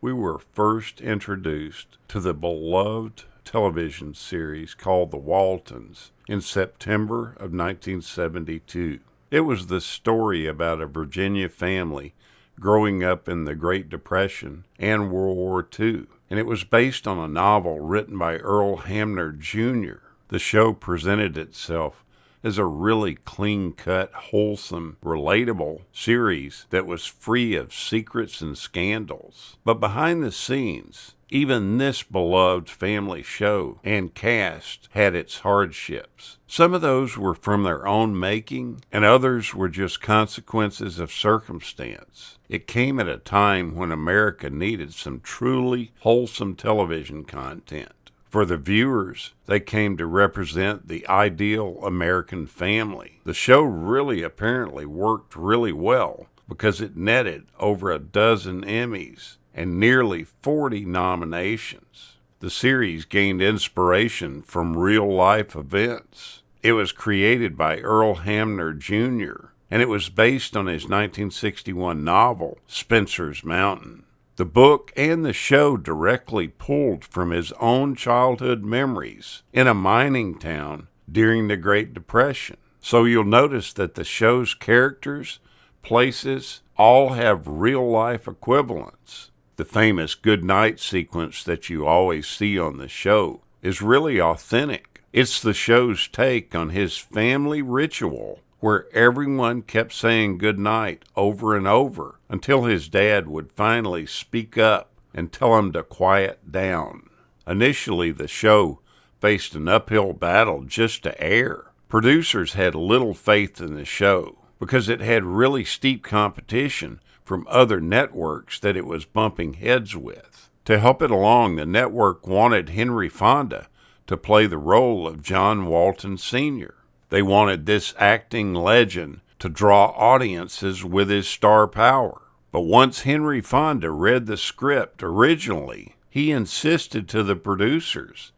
we were first introduced to the beloved television series called The Waltons in September of 1972. It was the story about a Virginia family growing up in the Great Depression and World War II, and it was based on a novel written by Earl Hamner Jr. The show presented itself as a really clean-cut, wholesome, relatable series that was free of secrets and scandals. But behind the scenes, even this beloved family show and cast had its hardships. Some of those were from their own making, and others were just consequences of circumstance. It came at a time when America needed some truly wholesome television content. For the viewers, they came to represent the ideal American family. The show really apparently worked really well because it netted over a dozen Emmys and nearly 40 nominations. The series gained inspiration from real-life events. It was created by Earl Hamner Jr., and it was based on his 1961 novel, Spencer's Mountain. The book and the show directly pulled from his own childhood memories in a mining town during the Great Depression. So you'll notice that the show's characters, places, all have real-life equivalents. The famous good night sequence that you always see on the show is really authentic. It's the show's take on his family ritual where everyone kept saying good night over and over until his dad would finally speak up and tell him to quiet down. Initially, the show faced an uphill battle just to air. Producers had little faith in the show because it had really steep competition from other networks that it was bumping heads with. To help it along, the network wanted Henry Fonda to play the role of John Walton Sr. They wanted this acting legend to draw audiences with his star power. But once Henry Fonda read the script originally, he insisted to the producers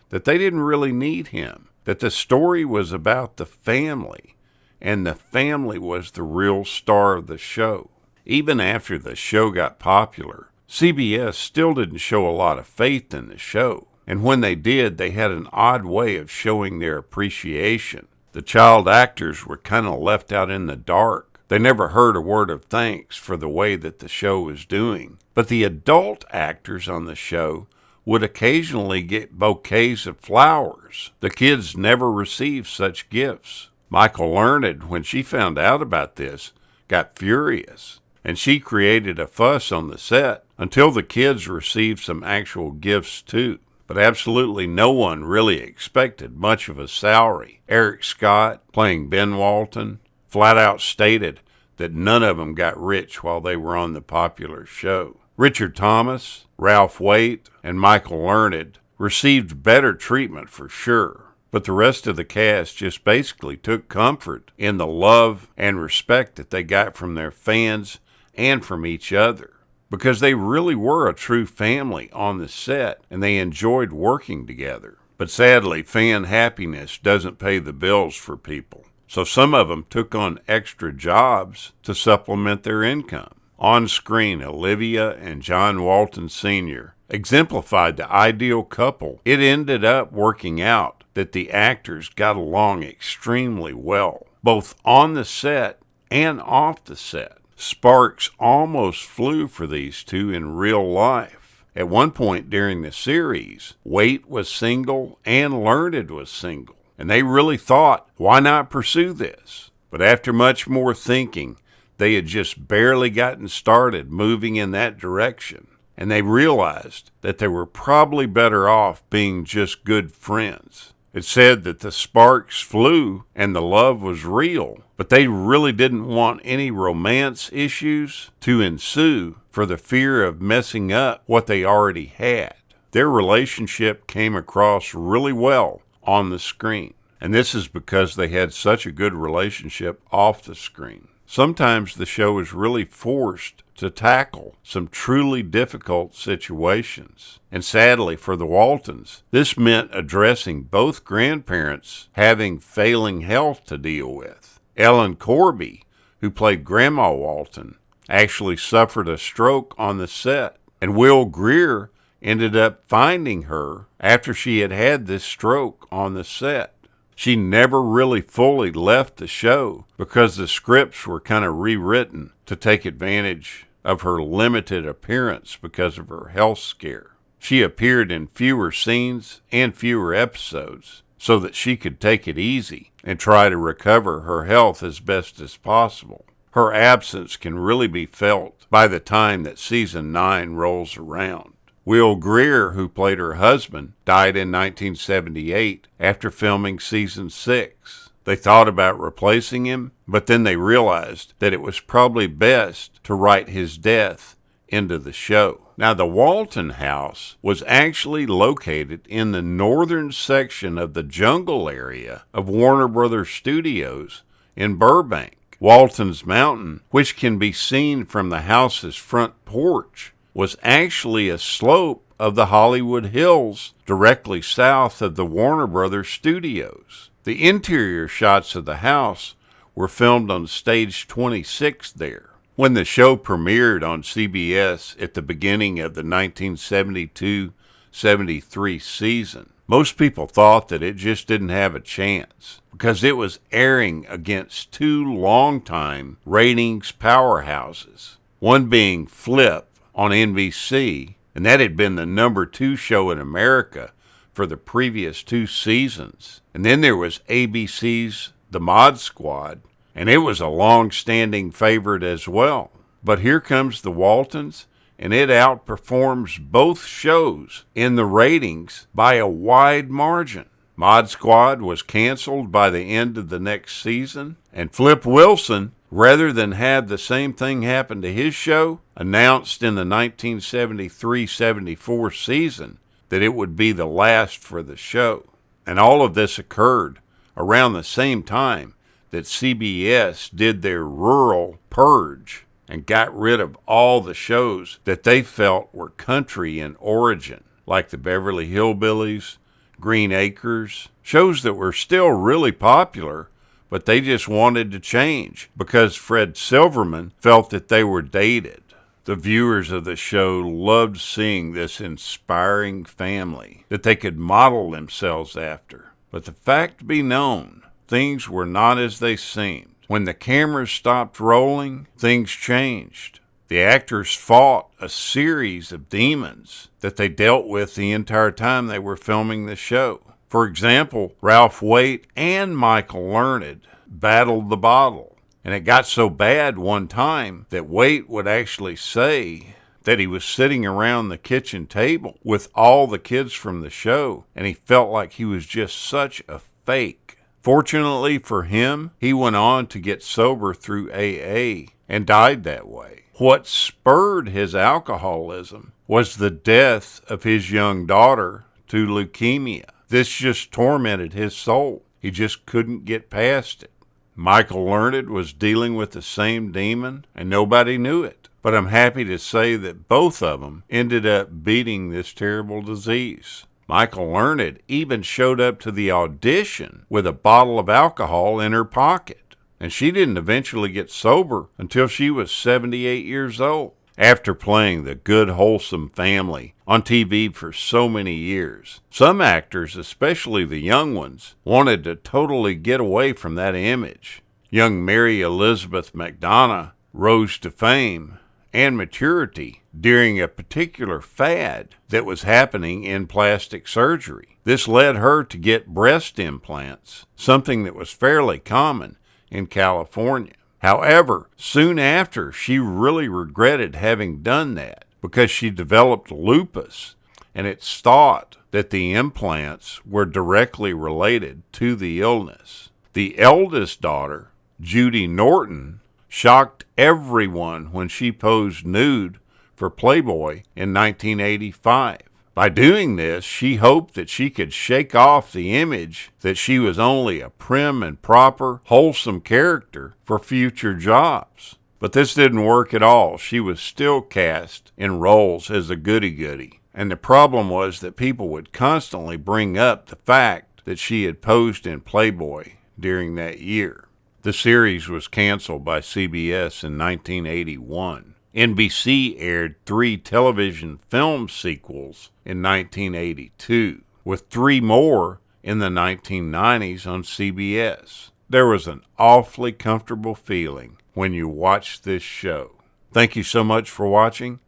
that they didn't really need him, that the story was about the family, and the family was the real star of the show. Even after the show got popular, CBS still didn't show a lot of faith in the show. And when they did, they had an odd way of showing their appreciation. The child actors were kind of left out in the dark. They never heard a word of thanks for the way that the show was doing. But the adult actors on the show would occasionally get bouquets of flowers. The kids never received such gifts. Michael Learned, when she found out about this, got furious, and she created a fuss on the set until the kids received some actual gifts too. But absolutely no one really expected much of a salary. Eric Scott, playing Ben Walton, flat out stated that none of them got rich while they were on the popular show. Richard Thomas, Ralph Waite, and Michael Learned received better treatment for sure. But the rest of the cast just basically took comfort in the love and respect that they got from their fans and from each other, because they really were a true family on the set and they enjoyed working together. But sadly, fan happiness doesn't pay the bills for people. So some of them took on extra jobs to supplement their income. On screen, Olivia and John Walton Sr. exemplified the ideal couple. It ended up working out that the actors got along extremely well, both on the set and off the set. Sparks almost flew for these two in real life. At one point during the series, Waite was single and Learned was single, and they really thought, why not pursue this? But after much more thinking, they had just barely gotten started moving in that direction, and they realized that they were probably better off being just good friends. It said that the sparks flew and the love was real, but they really didn't want any romance issues to ensue for the fear of messing up what they already had. Their relationship came across really well on the screen, and this is because they had such a good relationship off the screen. Sometimes the show is really forced to tackle some truly difficult situations. And sadly for the Waltons, this meant addressing both grandparents having failing health to deal with. Ellen Corby, who played Grandma Walton, actually suffered a stroke on the set. And Will Greer ended up finding her after she had had this stroke on the set. She never really fully left the show because the scripts were kind of rewritten to take advantage of her limited appearance because of her health scare. She appeared in fewer scenes and fewer episodes so that she could take it easy and try to recover her health as best as possible. Her absence can really be felt by the time that season 9 rolls around. Will Greer, who played her husband, died in 1978 after filming season 6. They thought about replacing him, but then they realized that it was probably best to write his death into the show. Now, the Walton house was actually located in the northern section of the jungle area of Warner Brothers Studios in Burbank. Walton's Mountain, which can be seen from the house's front porch, was actually a slope of the Hollywood Hills directly south of the Warner Brothers Studios. The interior shots of the house were filmed on stage 26 there. When the show premiered on CBS at the beginning of the 1972-73 season, most people thought that it just didn't have a chance because it was airing against two longtime ratings powerhouses, one being Flip on NBC, and that had been the number 2 show in America for the previous 2 seasons. And then there was ABC's The Mod Squad, and it was a long-standing favorite as well. But here comes The Waltons, and it outperforms both shows in the ratings by a wide margin. Mod Squad was canceled by the end of the next season, and Flip Wilson, rather than have the same thing happen to his show, announced in the 1973-74 season that it would be the last for the show. And all of this occurred around the same time that CBS did their rural purge and got rid of all the shows that they felt were country in origin, like the Beverly Hillbillies, Green Acres, shows that were still really popular, but they just wanted to change because Fred Silverman felt that they were dated. The viewers of the show loved seeing this inspiring family that they could model themselves after. But the fact be known, things were not as they seemed. When the cameras stopped rolling, things changed. The actors fought a series of demons that they dealt with the entire time they were filming the show. For example, Ralph Waite and Michael Learned battled the bottle. And it got so bad one time that Waite would actually say that he was sitting around the kitchen table with all the kids from the show, and he felt like he was just such a fake. Fortunately for him, he went on to get sober through AA and died that way. What spurred his alcoholism was the death of his young daughter to leukemia. This just tormented his soul. He just couldn't get past it. Michael Learned was dealing with the same demon, and nobody knew it. But I'm happy to say that both of them ended up beating this terrible disease. Michael Learned even showed up to the audition with a bottle of alcohol in her pocket. And she didn't eventually get sober until she was 78 years old. After playing the good, wholesome family on TV for so many years, some actors, especially the young ones, wanted to totally get away from that image. Young Mary Elizabeth McDonough rose to fame and maturity during a particular fad that was happening in plastic surgery. This led her to get breast implants, something that was fairly common in California. However, soon after, she really regretted having done that because she developed lupus, and it's thought that the implants were directly related to the illness. The eldest daughter, Judy Norton, shocked everyone when she posed nude for Playboy in 1985. By doing this, she hoped that she could shake off the image that she was only a prim and proper, wholesome character for future jobs. But this didn't work at all. She was still cast in roles as a goody-goody. And the problem was that people would constantly bring up the fact that she had posed in Playboy during that year. The series was canceled by CBS in 1981. NBC aired 3 television film sequels in 1982, with 3 more in the 1990s on CBS. There was an awfully comfortable feeling when you watched this show. Thank you so much for watching,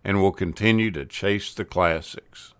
and we'll continue to chase the classics.